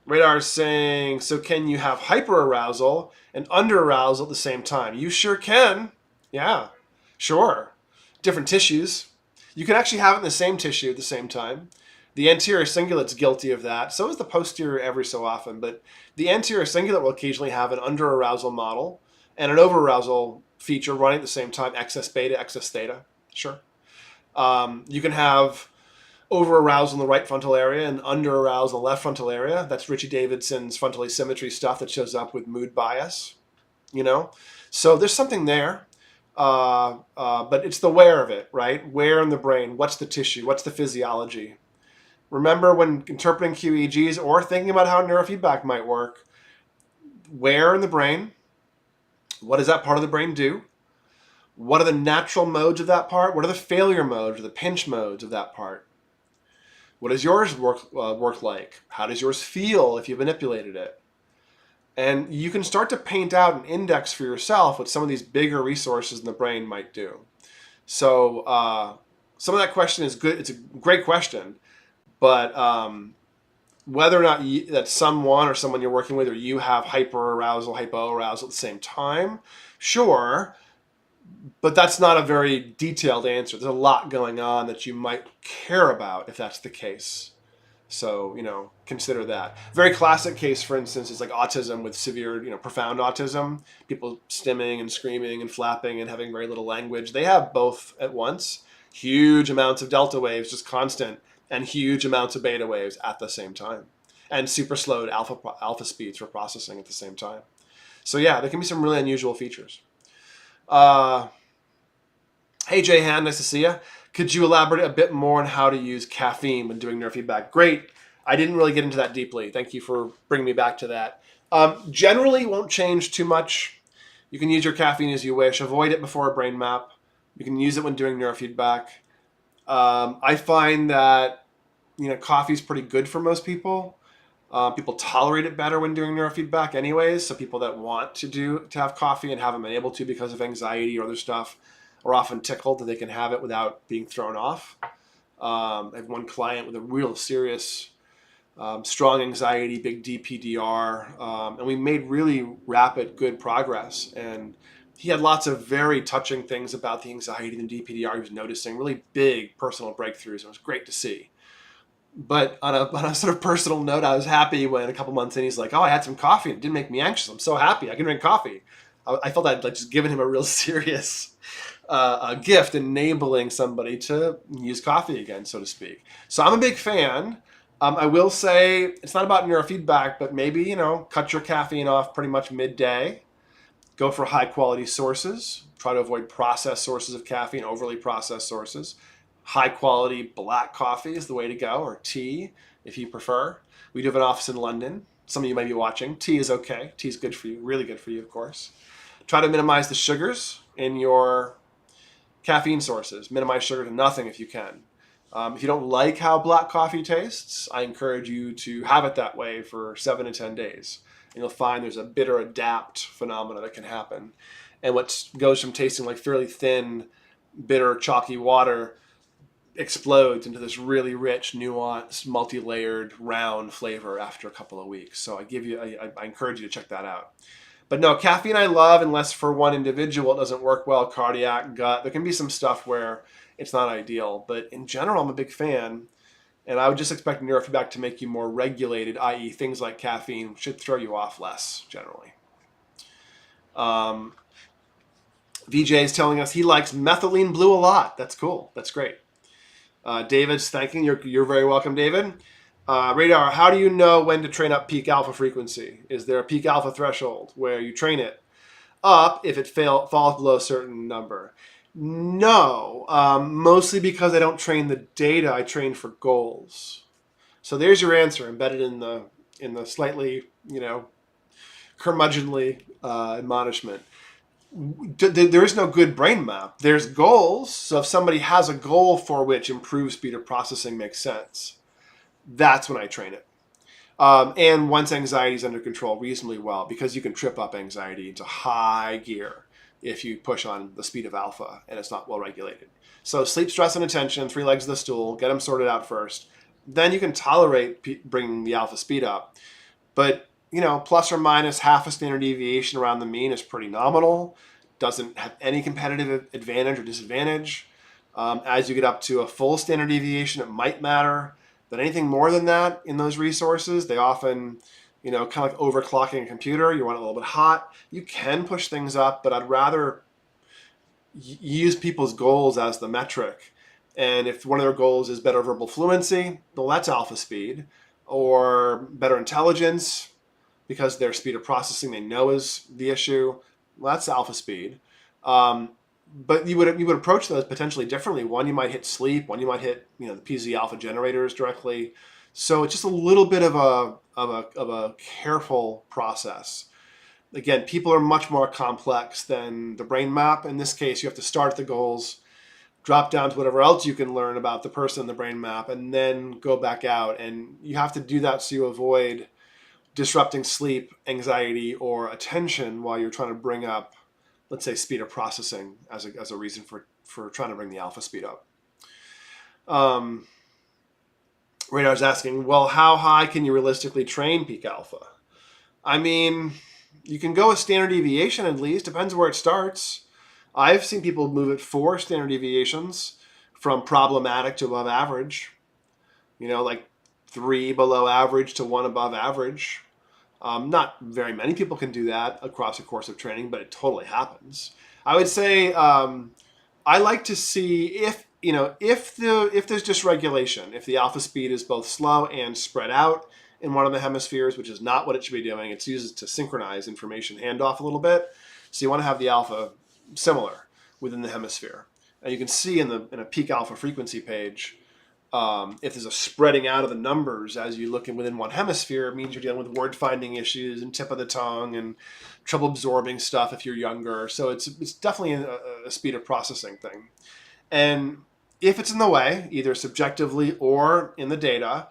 Radar is saying, so can you have hyperarousal and underarousal at the same time? You sure can. Yeah, sure. Different tissues. You can actually have it in the same tissue at the same time. The anterior cingulate's guilty of that. So is the posterior every so often. But the anterior cingulate will occasionally have an underarousal model and an overarousal feature running at the same time, excess beta, excess theta. Sure. You can have over-arousal in the right frontal area and under-arousal in the left frontal area. That's Richie Davidson's frontal asymmetry stuff that shows up with mood bias, you know? So there's something there, but it's the where of it, right? Where in the brain? What's the tissue? What's the physiology? Remember when interpreting QEEGs or thinking about how neurofeedback might work, where in the brain? What does that part of the brain do? What are the natural modes of that part? What are the failure modes or the pinch modes of that part? What does yours work like? How does yours feel if you manipulated it? And you can start to paint out an index for yourself what some of these bigger resources in the brain might do. So some of that question is good. It's a great question. But whether or not that someone or someone you're working with or you have hyperarousal, hypoarousal at the same time, sure. But that's not a very detailed answer. There's a lot going on that you might care about if that's the case. So, consider that. Very classic case, for instance, is like autism with severe, profound autism. People stimming and screaming and flapping and having very little language. They have both at once. Huge amounts of delta waves, just constant, and huge amounts of beta waves at the same time. And super slowed alpha speeds for processing at the same time. So yeah, there can be some really unusual features. Hey Jehan, nice to see you. Could you elaborate a bit more on how to use caffeine when doing neurofeedback? Great. I didn't really get into that deeply. Thank you for bringing me back to that. Generally, won't change too much. You can use your caffeine as you wish. Avoid it before a brain map. You can use it when doing neurofeedback. I find that coffee is pretty good for most people. People tolerate it better when doing neurofeedback anyways. So people that want to have coffee and haven't been able to because of anxiety or other stuff are often tickled that they can have it without being thrown off. I have one client with a real serious, strong anxiety, big DPDR, and we made really rapid, good progress. And he had lots of very touching things about the anxiety and DPDR he was noticing, really big personal breakthroughs. It was great to see. But on a sort of personal note, I was happy when a couple months in, he's like, oh, I had some coffee. It didn't make me anxious. I'm so happy. I can drink coffee. I felt I'd just given him a real serious gift, enabling somebody to use coffee again, so to speak. So I'm a big fan. I will say it's not about neurofeedback, but maybe, cut your caffeine off pretty much midday. Go for high quality sources. Try to avoid processed sources of caffeine, overly processed sources. High quality black coffee is the way to go, or tea if you prefer. We do have an office in London. Some of you might be watching. Tea is okay. Tea is good for you, really good for you, of course. Try to minimize the sugars in your caffeine sources. Minimize sugar to nothing if you can. If you don't like how black coffee tastes, I encourage you to have it that way for 7 to 10 days. And you'll find there's a bitter adapt phenomena that can happen. And what goes from tasting like fairly thin, bitter, chalky water explodes into this really rich, nuanced, multi-layered, round flavor after a couple of weeks. So I encourage you to check that out. But no, caffeine I love, unless for one individual it doesn't work well, cardiac, gut. There can be some stuff where it's not ideal. But in general, I'm a big fan. And I would just expect neurofeedback to make you more regulated, i.e. things like caffeine should throw you off less, generally. VJ is telling us he likes methylene blue a lot. That's cool. That's great. David's thanking. You're very welcome, David. Radar, how do you know when to train up peak alpha frequency? Is there a peak alpha threshold where you train it up if it falls below a certain number? No, mostly because I don't train the data. I train for goals. So there's your answer embedded in the slightly, curmudgeonly admonishment. There is no good brain map. There's goals. So if somebody has a goal for which improved speed of processing makes sense, that's when I train it. And once anxiety is under control reasonably well, because you can trip up anxiety into high gear if you push on the speed of alpha and it's not well regulated. So sleep, stress, and attention, 3 legs of the stool, get them sorted out first. Then you can tolerate bringing the alpha speed up. But, plus or minus half a standard deviation around the mean is pretty nominal. Doesn't have any competitive advantage or disadvantage. As you get up to a full standard deviation, it might matter. But anything more than that in those resources, they often, kind of like overclocking a computer. You want it a little bit hot. You can push things up, but I'd rather use people's goals as the metric. And if one of their goals is better verbal fluency, well, that's alpha speed. Or better intelligence, because their speed of processing they know is the issue, well, that's alpha speed. But you would approach those potentially differently. One, you might hit sleep. One, you might hit the PZ alpha generators directly. So it's just a little bit of a careful process. Again, people are much more complex than the brain map. In this case, you have to start at the goals, drop down to whatever else you can learn about the person in the brain map, and then go back out. And you have to do that so you avoid disrupting sleep, anxiety, or attention while you're trying to bring up, let's say, speed of processing as a reason for trying to bring the alpha speed up. Radar's asking, well, how high can you realistically train peak alpha? I mean, you can go a standard deviation at least. Depends where it starts. I've seen people move at 4 standard deviations from problematic to above average. Like 3 below average to 1 above average. Not very many people can do that across a course of training, but it totally happens. I would say I like to see if there's dysregulation, if the alpha speed is both slow and spread out in one of the hemispheres, which is not what it should be doing. It's used to synchronize information handoff a little bit. So you want to have the alpha similar within the hemisphere. And you can see in a peak alpha frequency page, if there's a spreading out of the numbers as you look within one hemisphere, it means you're dealing with word finding issues and tip of the tongue and trouble absorbing stuff if you're younger. So it's definitely a speed of processing thing. And if it's in the way, either subjectively or in the data,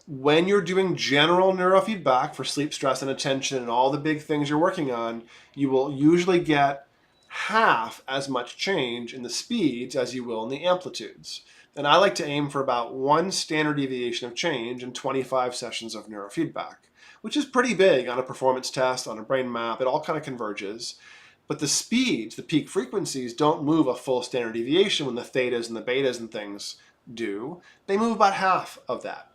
when you're doing general neurofeedback for sleep, stress, and attention and all the big things you're working on, you will usually get half as much change in the speeds as you will in the amplitudes. And I like to aim for about 1 standard deviation of change in 25 sessions of neurofeedback, which is pretty big on a performance test, on a brain map. It all kind of converges. But the speeds, the peak frequencies, don't move a full standard deviation when the thetas and the betas and things do. They move about half of that.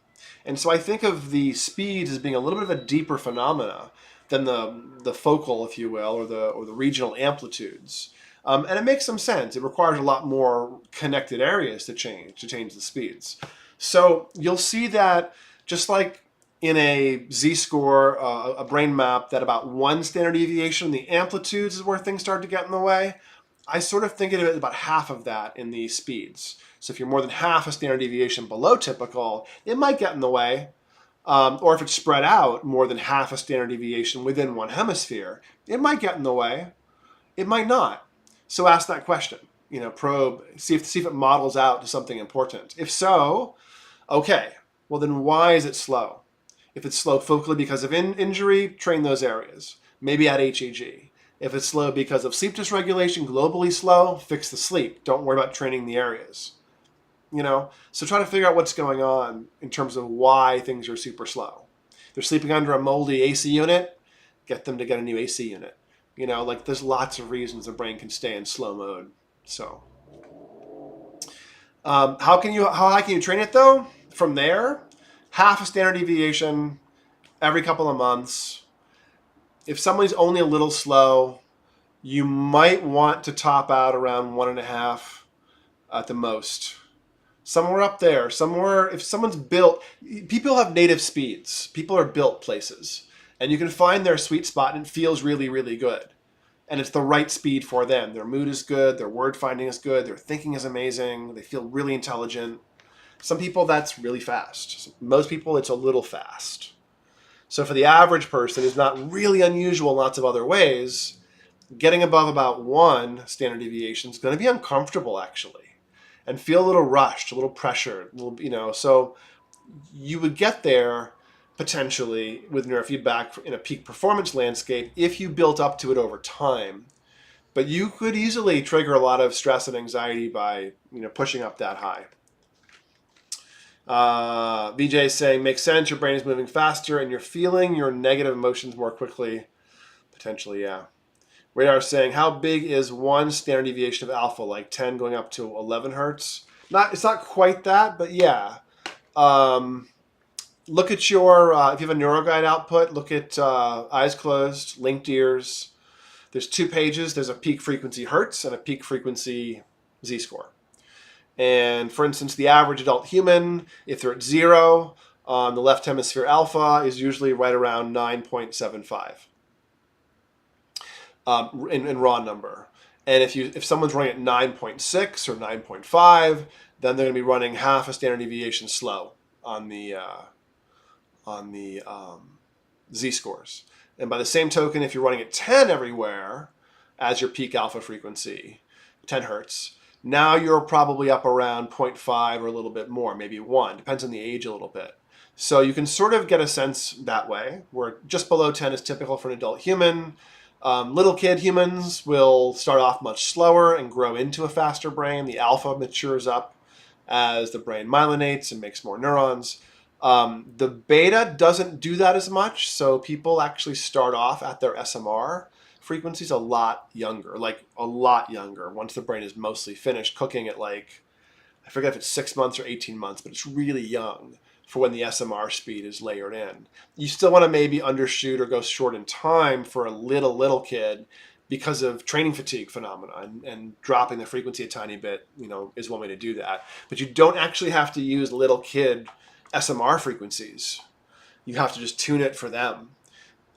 And so I think of the speeds as being a little bit of a deeper phenomena than the focal, if you will, or the regional amplitudes. And it makes some sense. It requires a lot more connected areas to change the speeds. So you'll see that just like in a z-score, a brain map, that about 1 standard deviation, the amplitudes is where things start to get in the way. I sort of think of it about half of that in the speeds. So if you're more than half a standard deviation below typical, it might get in the way. Or if it's spread out more than half a standard deviation within one hemisphere, it might get in the way. It might not. So ask that question, probe, see if it models out to something important. If so, okay, well then why is it slow? If it's slow focally because of injury, train those areas. Maybe add HEG. If it's slow because of sleep dysregulation, globally slow, fix the sleep. Don't worry about training the areas. So try to figure out what's going on in terms of why things are super slow. They're sleeping under a moldy AC unit, get them to get a new AC unit. There's lots of reasons the brain can stay in slow mode. So how high can you train it though? From there, half a standard deviation every couple of months. If somebody's only a little slow, you might want to top out around 1.5 at the most. Somewhere up there, if someone's built, people have native speeds. People are built places. And you can find their sweet spot and it feels really, really good. And it's the right speed for them. Their mood is good, their word finding is good, their thinking is amazing, they feel really intelligent. Some people, that's really fast. Most people, it's a little fast. So for the average person who's not really unusual in lots of other ways, getting above about 1 standard deviation is going to be uncomfortable, actually. And feel a little rushed, a little pressured, so you would get there potentially with neurofeedback in a peak performance landscape if you built up to it over time. But you could easily trigger a lot of stress and anxiety by pushing up that high. VJ is saying, makes sense. Your brain is moving faster and you're feeling your negative emotions more quickly. Potentially, yeah. Radar is saying, how big is one standard deviation of alpha? Like 10 going up to 11 hertz? It's not quite that, but yeah. Look at your, if you have a NeuroGuide output, look at eyes closed, linked ears. There's 2 pages. There's a peak frequency hertz and a peak frequency z-score. And for instance, the average adult human, if they're at 0 on the left hemisphere alpha, is usually right around 9.75 in raw number. And if someone's running at 9.6 or 9.5, then they're going to be running half a standard deviation slow on the z-scores. And by the same token, if you're running at 10 everywhere as your peak alpha frequency, 10 hertz, now you're probably up around 0.5 or a little bit more, maybe 1. Depends on the age a little bit. So you can sort of get a sense that way, where just below 10 is typical for an adult human. Little kid humans will start off much slower and grow into a faster brain. The alpha matures up as the brain myelinates and makes more neurons. The beta doesn't do that as much, so people actually start off at their SMR frequencies a lot younger, once the brain is mostly finished cooking at I forget if it's 6 months or 18 months, but it's really young for when the SMR speed is layered in. You still want to maybe undershoot or go short in time for a little kid because of training fatigue phenomena, and dropping the frequency a tiny bit, is one way to do that. But you don't actually have to use little kid SMR frequencies. You have to just tune it for them.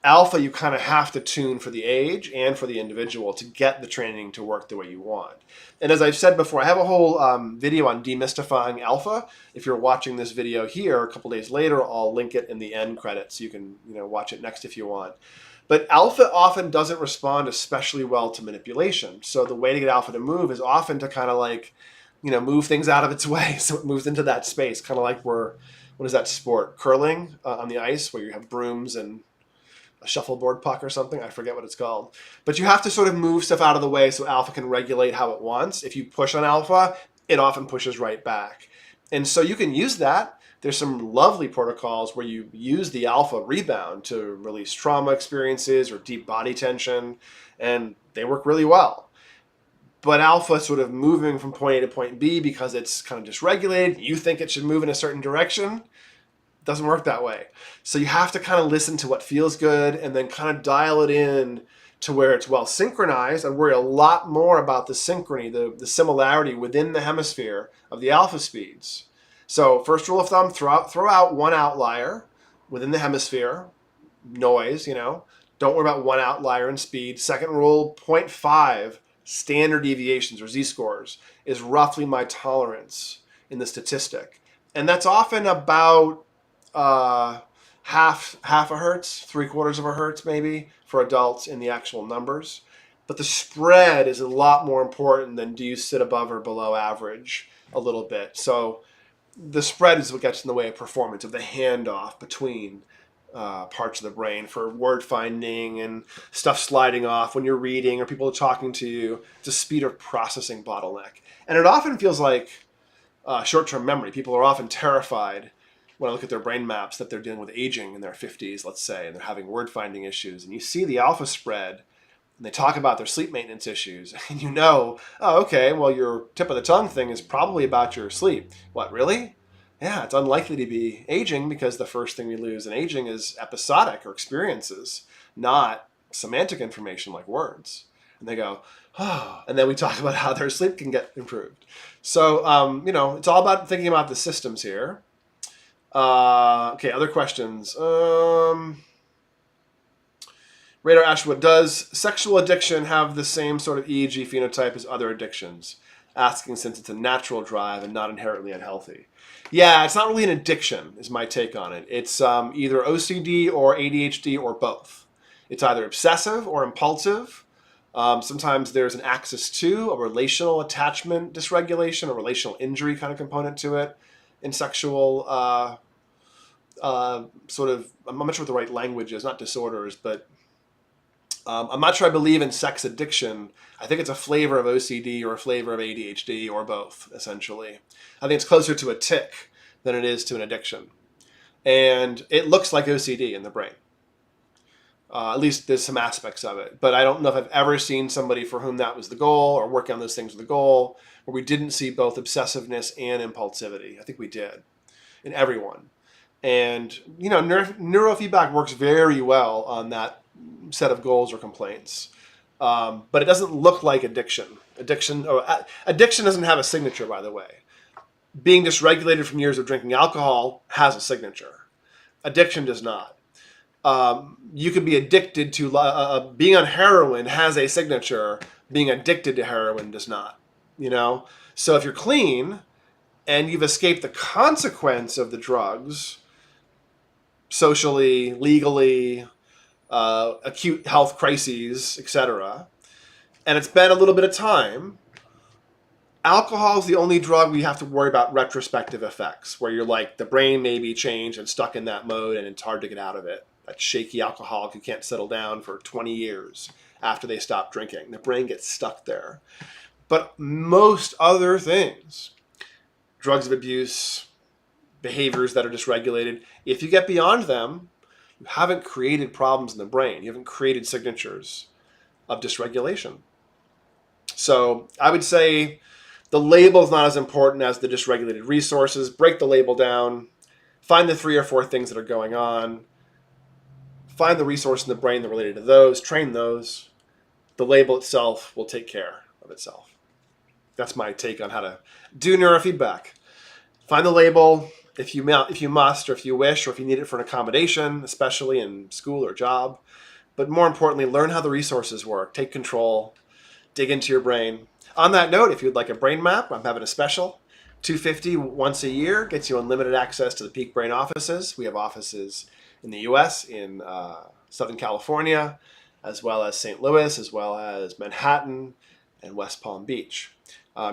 Alpha, you kind of have to tune for the age and for the individual to get the training to work the way you want. And as I've said before, I have a whole video on demystifying alpha. If you're watching this video here, a couple days later, I'll link it in the end credits. So you can watch it next if you want. But alpha often doesn't respond especially well to manipulation. So the way to get alpha to move is often to kind of move things out of its way so it moves into that space, kind of like what is that sport? Curling on the ice, where you have brooms and a shuffleboard puck or something. I forget what it's called. But you have to sort of move stuff out of the way so alpha can regulate how it wants. If you push on alpha, it often pushes right back. And so you can use that. There's some lovely protocols where you use the alpha rebound to release trauma experiences or deep body tension, and they work really well. But alpha sort of moving from point A to point B because it's kind of dysregulated, you think it should move in a certain direction, doesn't work that way. So you have to kind of listen to what feels good and then kind of dial it in to where it's well synchronized, and worry a lot more about the synchrony, the similarity within the hemisphere of the alpha speeds. So first rule of thumb, throw out one outlier within the hemisphere, noise, don't worry about one outlier in speed. Second rule, 0.5 standard deviations or z-scores is roughly my tolerance in the statistic. And that's often about half a hertz, 3/4 of a hertz maybe for adults in the actual numbers. But the spread is a lot more important than do you sit above or below average a little bit. So the spread is what gets in the way of performance, of the handoff between parts of the brain for word finding and stuff sliding off when you're reading or people are talking to you. It's a speed of processing bottleneck. And it often feels like short-term memory. People are often terrified when I look at their brain maps that they're dealing with aging in their 50s, let's say, and they're having word finding issues. And you see the alpha spread, and they talk about their sleep maintenance issues, and oh, okay, well, your tip of the tongue thing is probably about your sleep. What, really? Yeah, it's unlikely to be aging because the first thing we lose in aging is episodic or experiences, not semantic information like words. And they go, oh, and then we talk about how their sleep can get improved. So, it's all about thinking about the systems here. Okay, other questions. Radar Ashwood, does sexual addiction have the same sort of EEG phenotype as other addictions? Asking since it's a natural drive and not inherently unhealthy. Yeah, it's not really an addiction, is my take on it. It's either OCD or ADHD or both. It's either obsessive or impulsive. Sometimes there's an axis 2, a relational attachment dysregulation, a relational injury kind of component to it in sexual sort of, I'm not sure what the right language is, not disorders, but I'm not sure I believe in sex addiction. I think it's a flavor of OCD or a flavor of ADHD or both, essentially. I think it's closer to a tic than it is to an addiction. And it looks like OCD in the brain. At least there's some aspects of it. But I don't know if I've ever seen somebody for whom that was the goal or working on those things with the goal, where we didn't see both obsessiveness and impulsivity. I think we did in everyone. And, neurofeedback works very well on that set of goals or complaints. But it doesn't look like addiction. Addiction doesn't have a signature, by the way. Being dysregulated from years of drinking alcohol has a signature. Addiction does not. You could be addicted to being on heroin has a signature. Being addicted to heroin does not. So if you're clean and you've escaped the consequence of the drugs, socially, legally, acute health crises, etc., and it's been a little bit of time, alcohol is the only drug we have to worry about retrospective effects, where you're like, the brain may be changed and stuck in that mode and it's hard to get out of it. That shaky alcoholic who can't settle down for 20 years after they stop drinking. The brain gets stuck there. But most other things, drugs of abuse, behaviors that are dysregulated, if you get beyond them, you haven't created problems in the brain. You haven't created signatures of dysregulation. So I would say the label is not as important as the dysregulated resources. Break the label down. Find the 3 or 4 things that are going on. Find the resource in the brain that are related to those. Train those. The label itself will take care of itself. That's my take on how to do neurofeedback. Find the label if you must, or if you wish, or if you need it for an accommodation, especially in school or job. But more importantly, learn how the resources work. Take control. Dig into your brain. On that note, if you'd like a brain map, I'm having a special. $250 once a year gets you unlimited access to the Peak Brain offices. We have offices in the U.S., in Southern California, as well as St. Louis, as well as Manhattan and West Palm Beach.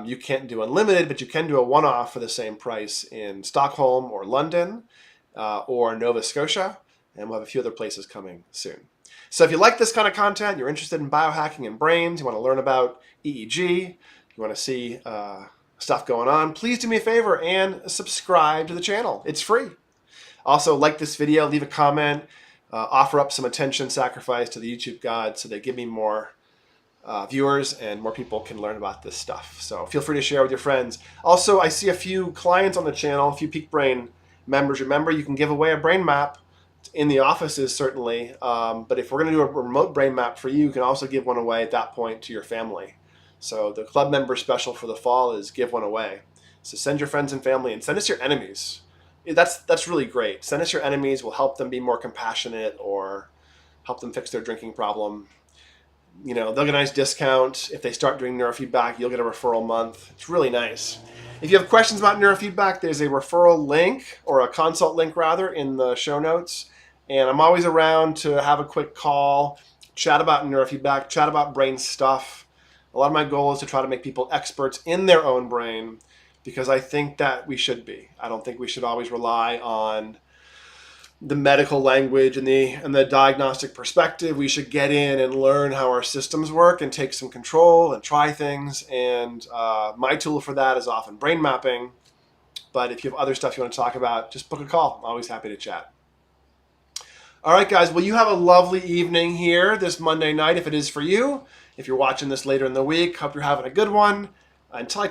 You can't do unlimited, but you can do a one-off for the same price in Stockholm or London or Nova Scotia, and we'll have a few other places coming soon. So if you like this kind of content, you're interested in biohacking and brains, you want to learn about EEG, you want to see stuff going on, please do me a favor and subscribe to the channel. It's free. Also, like this video, leave a comment, offer up some attention sacrifice to the YouTube gods so they give me more viewers and more people can learn about this stuff. So feel free to share with your friends. Also, I see a few clients on the channel, a few Peak Brain members. Remember, you can give away a brain map in the offices, certainly. But if we're going to do a remote brain map for you, you can also give one away at that point to your family. So the club member special for the fall is give one away. So send your friends and family, and send us your enemies. That's really great. Send us your enemies. We'll help them be more compassionate or help them fix their drinking problem. They'll get a nice discount. If they start doing neurofeedback, you'll get a referral month. It's really nice. If you have questions about neurofeedback, there's a referral link, or a consult link rather, in the show notes. And I'm always around to have a quick call, chat about neurofeedback, chat about brain stuff. A lot of my goal is to try to make people experts in their own brain, because I think that we should be. I don't think we should always rely on the medical language and the diagnostic perspective. We should get in and learn how our systems work and take some control and try things. And my tool for that is often brain mapping. But if you have other stuff you want to talk about, just book a call. I'm always happy to chat. All right, guys. Well, you have a lovely evening here this Monday night, if it is for you. If you're watching this later in the week, hope you're having a good one. Until I